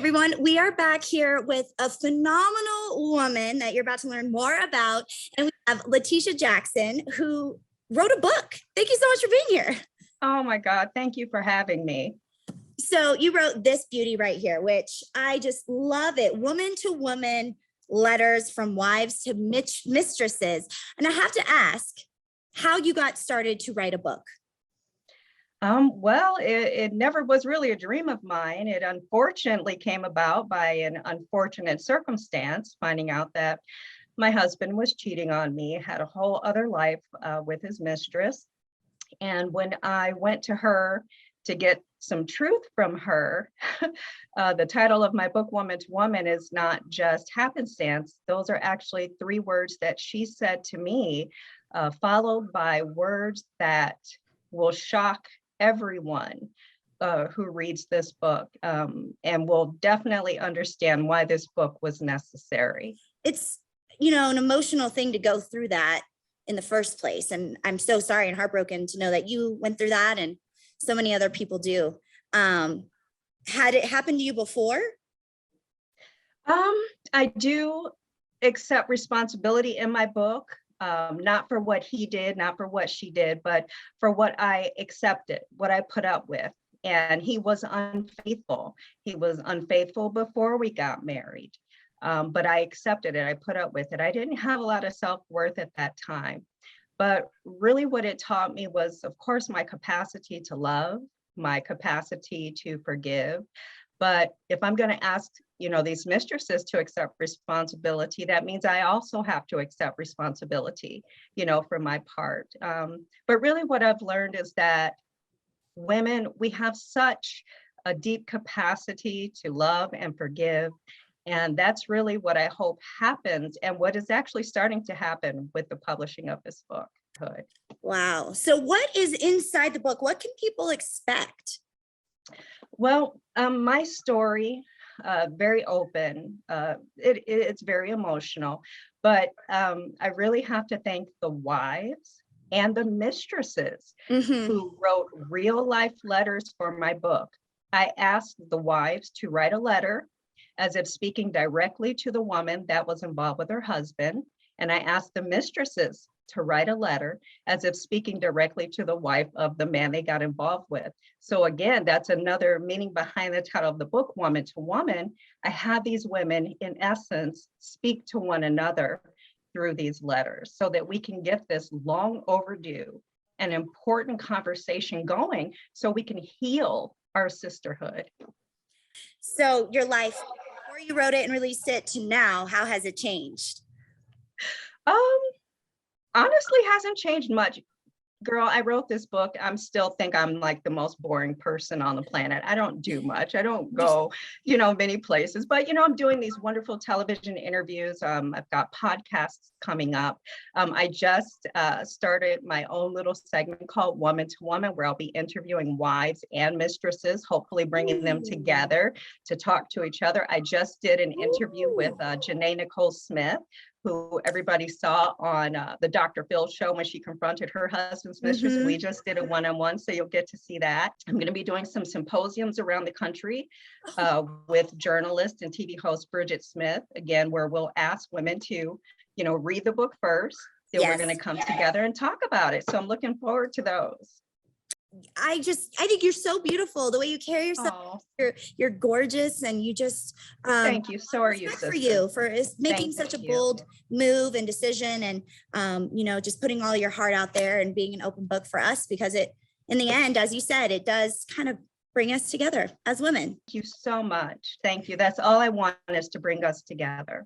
everyone. We are back here with a phenomenal woman that you're about to learn more about. And we have LeTisha Jackson, who wrote a book. Thank you so much for being here. Oh my God, thank you for having me. So you wrote this beauty right here, which I just love it. Woman to woman letters from wives to mistresses. And I have to ask how you got started to write a book. Well, it never was really a dream of mine. It unfortunately came about by an unfortunate circumstance, finding out that my husband was cheating on me, had a whole other life with his mistress. And when I went to her to get some truth from her, the title of my book, Woman to Woman, is not just happenstance. Those are actually 3 words that she said to me, followed by words that will shock everyone who reads this book and will definitely understand why this book was necessary. It's, an emotional thing to go through that in the first place. And I'm so sorry and heartbroken to know that you went through that and so many other people do. Had it happened to you before? I do accept responsibility in my book. Not for what he did, not for what she did, but for what I accepted, what I put up with. And he was unfaithful. He was unfaithful before we got married, but I accepted it. I put up with it. I didn't have a lot of self-worth at that time. But really what it taught me was, of course, my capacity to love, my capacity to forgive. But if I'm going to ask, these mistresses to accept responsibility, that means I also have to accept responsibility, for my part. But really what I've learned is that women, we have such a deep capacity to love and forgive. And that's really what I hope happens and what is actually starting to happen with the publishing of this book. Wow. So what is inside the book? What can people expect? Well, my story, very open. It's very emotional, but I really have to thank the wives and the mistresses who wrote real life letters for my book. I asked the wives to write a letter as if speaking directly to the woman that was involved with her husband. And I asked the mistresses to write a letter as if speaking directly to the wife of the man they got involved with. So again, that's another meaning behind the title of the book, Woman to Woman. I have these women, in essence, speak to one another through these letters so that we can get this long overdue and important conversation going so we can heal our sisterhood. So your life, before you wrote it and released it to now, how has it changed? Honestly, hasn't changed much. Girl, I wrote this book. I still think I'm like the most boring person on the planet. I don't do much. I don't go, many places, but, I'm doing these wonderful television interviews. I've got podcasts coming up. I just started my own little segment called Woman to Woman, where I'll be interviewing wives and mistresses, hopefully bringing them together to talk to each other. I just did an interview with Janae Nicole Smith, who everybody saw on the Dr. Phil show when she confronted her husband's mistress. We just did a one-on-one, so you'll get to see that. I'm going to be doing some symposiums around the country with journalist and TV host Bridget Smith, again, where we'll ask women to, read the book first. Then we're going to come together and talk about it. So I'm looking forward to those. I think you're so beautiful. The way you carry yourself, you're gorgeous, and you just thank you. So are you, sister. For you for making such a bold move and decision, and just putting all your heart out there and being an open book for us, because it, in the end, as you said, it does kind of bring us together as women. Thank you so much. Thank you. That's all I want, is to bring us together.